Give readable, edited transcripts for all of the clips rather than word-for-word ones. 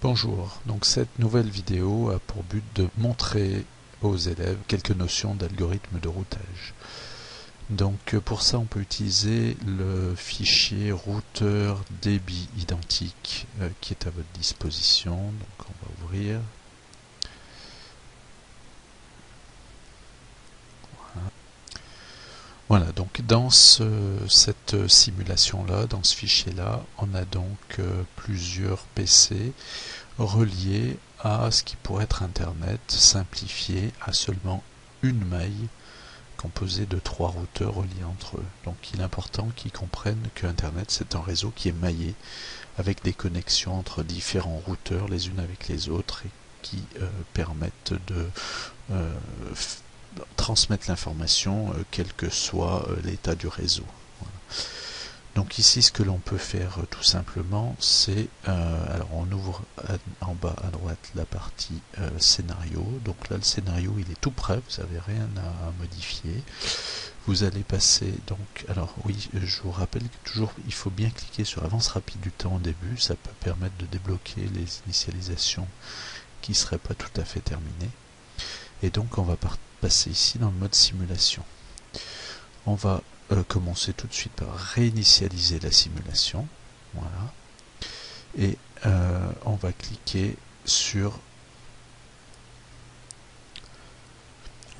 Bonjour, donc cette nouvelle vidéo a pour but de montrer aux élèves quelques notions d'algorithme de routage. Donc pour ça on peut utiliser le fichier routeur débit identique qui est à votre disposition. Donc on va ouvrir. Voilà, donc dans cette simulation-là, dans ce fichier-là, on a donc plusieurs PC reliés à ce qui pourrait être Internet, simplifié à seulement une maille composée de 3 routeurs reliés entre eux. Donc il est important qu'ils comprennent que Internet c'est un réseau qui est maillé avec des connexions entre différents routeurs les unes avec les autres et qui permettent de transmettre l'information quel que soit l'état du réseau. Voilà. Donc ici ce que l'on peut faire tout simplement c'est, alors on ouvre en bas à droite la partie scénario, donc là le scénario il est tout prêt, vous n'avez rien à modifier. Vous allez passer donc, alors oui je vous rappelle que toujours il faut bien cliquer sur avance rapide du temps au début, ça peut permettre de débloquer les initialisations qui ne seraient pas tout à fait terminées. Et donc on va passer ici dans le mode simulation. On va commencer tout de suite par réinitialiser la simulation. Voilà. Et on va cliquer sur...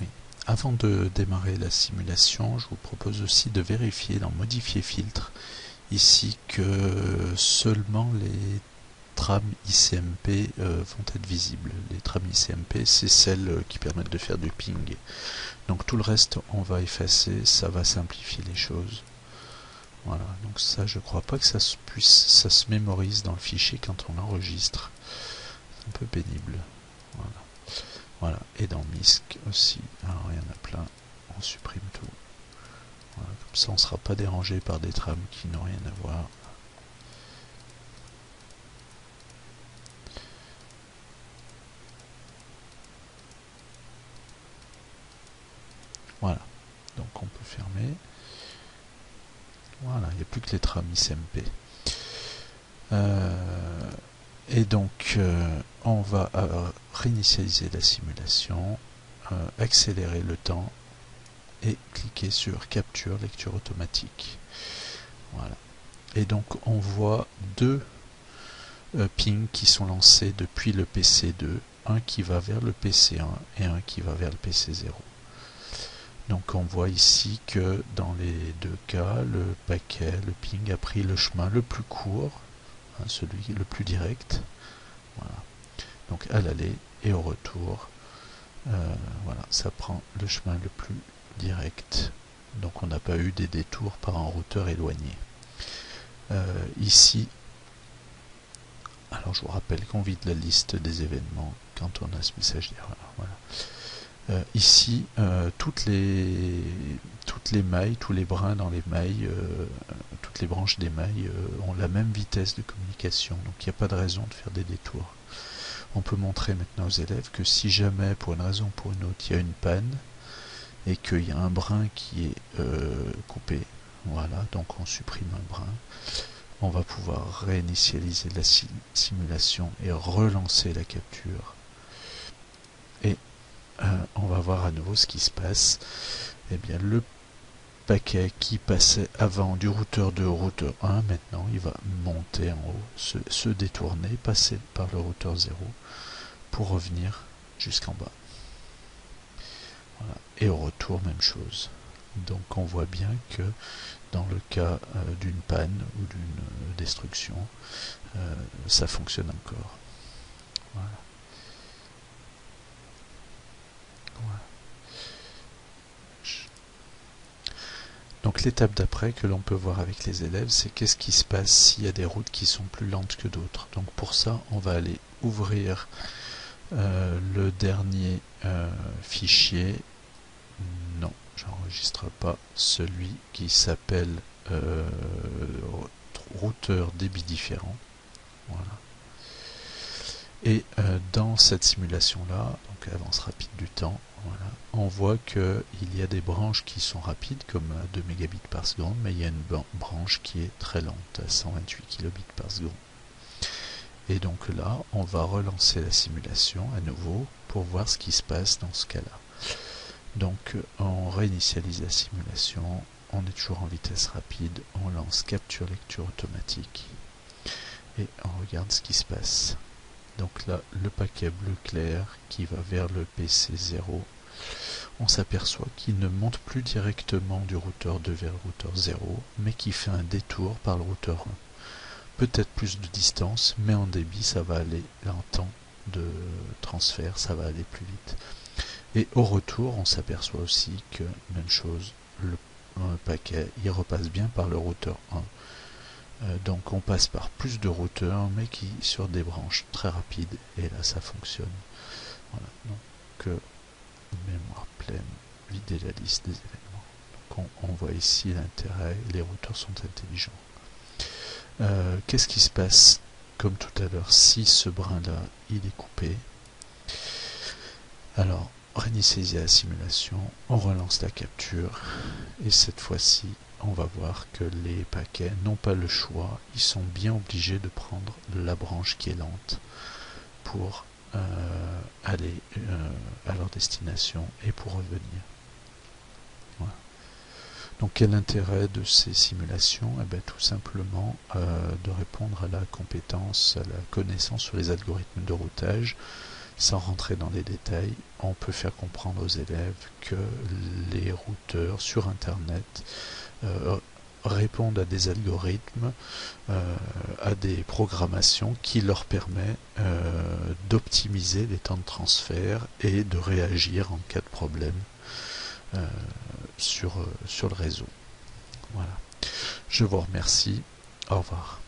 Oui. Avant de démarrer la simulation, je vous propose aussi de vérifier dans Modifier filtre ici que seulement les trames ICMP vont être visibles. Les trames ICMP, c'est celles qui permettent de faire du ping. Donc tout le reste, on va effacer, ça va simplifier les choses. Voilà, donc ça, je crois pas que ça se mémorise dans le fichier quand on enregistre. C'est un peu pénible. Voilà. Voilà. Et dans MISC aussi, alors il y en a plein, on supprime tout. Voilà. Comme ça, on ne sera pas dérangé par des trames qui n'ont rien à voir. Voilà, donc on peut fermer. Voilà, il n'y a plus que les trames ICMP. Et donc, on va réinitialiser la simulation, accélérer le temps et cliquer sur Capture, lecture automatique. Voilà. Et donc, on voit deux pings qui sont lancés depuis le PC2, un qui va vers le PC1 et un qui va vers le PC0. Donc on voit ici que dans les deux cas, le paquet, le ping a pris le chemin le plus court, hein, celui le plus direct. Voilà. Donc à l'aller et au retour, voilà, ça prend le chemin le plus direct. Donc on n'a pas eu des détours par un routeur éloigné. Ici, alors je vous rappelle qu'on vide la liste des événements quand on a ce message d'erreur. Voilà. Ici, toutes les mailles, tous les brins dans les mailles, toutes les branches des mailles ont la même vitesse de communication, donc il n'y a pas de raison de faire des détours. On peut montrer maintenant aux élèves que si jamais, pour une raison ou pour une autre, il y a une panne et qu'il y a un brin qui est coupé, voilà, donc on supprime un brin, on va pouvoir réinitialiser la simulation et relancer la capture. Et on va voir à nouveau ce qui se passe. Eh bien, le paquet qui passait avant du routeur 2 au routeur 1, maintenant il va monter en haut, se détourner, passer par le routeur 0 pour revenir jusqu'en bas. Voilà. Et au retour, même chose. Donc on voit bien que dans le cas d'une panne ou d'une destruction, ça fonctionne encore. Voilà. Voilà. Donc l'étape d'après que l'on peut voir avec les élèves, c'est qu'est-ce qui se passe s'il y a des routes qui sont plus lentes que d'autres. Donc pour ça, on va aller ouvrir le dernier fichier. Non, j'enregistre pas celui qui s'appelle routeur débit différent. Voilà. Et dans cette simulation-là, donc avance rapide du temps, voilà, on voit qu'il y a des branches qui sont rapides, comme à 2 mégabits par seconde, mais il y a une branche qui est très lente, à 128 kilobits par seconde. Et donc là, on va relancer la simulation à nouveau pour voir ce qui se passe dans ce cas-là. Donc on réinitialise la simulation, on est toujours en vitesse rapide, on lance capture lecture automatique et on regarde ce qui se passe. Donc là, le paquet bleu clair qui va vers le PC0, on s'aperçoit qu'il ne monte plus directement du routeur 2 vers le routeur 0, mais qui fait un détour par le routeur 1. Peut-être plus de distance, mais en débit ça va aller, en temps de transfert, ça va aller plus vite. Et au retour, on s'aperçoit aussi que, même chose, le paquet, il repasse bien par le routeur 1. Donc on passe par plus de routeurs, mais qui sur des branches très rapides, et là ça fonctionne. Voilà, donc mémoire pleine, vider la liste des événements. Donc on voit ici l'intérêt, les routeurs sont intelligents. Qu'est-ce qui se passe, comme tout à l'heure, si ce brin-là, il est coupé? Alors, réinitialiser la simulation, on relance la capture, et cette fois-ci, on va voir que les paquets n'ont pas le choix, ils sont bien obligés de prendre la branche qui est lente pour aller à leur destination et pour revenir. Voilà. Donc quel intérêt de ces simulations? Eh bien, tout simplement de répondre à la compétence, à la connaissance sur les algorithmes de routage. Sans rentrer dans les détails, on peut faire comprendre aux élèves que les routeurs sur Internet répondent à des algorithmes, à des programmations qui leur permettent d'optimiser les temps de transfert et de réagir en cas de problème sur le réseau. Voilà. Je vous remercie. Au revoir.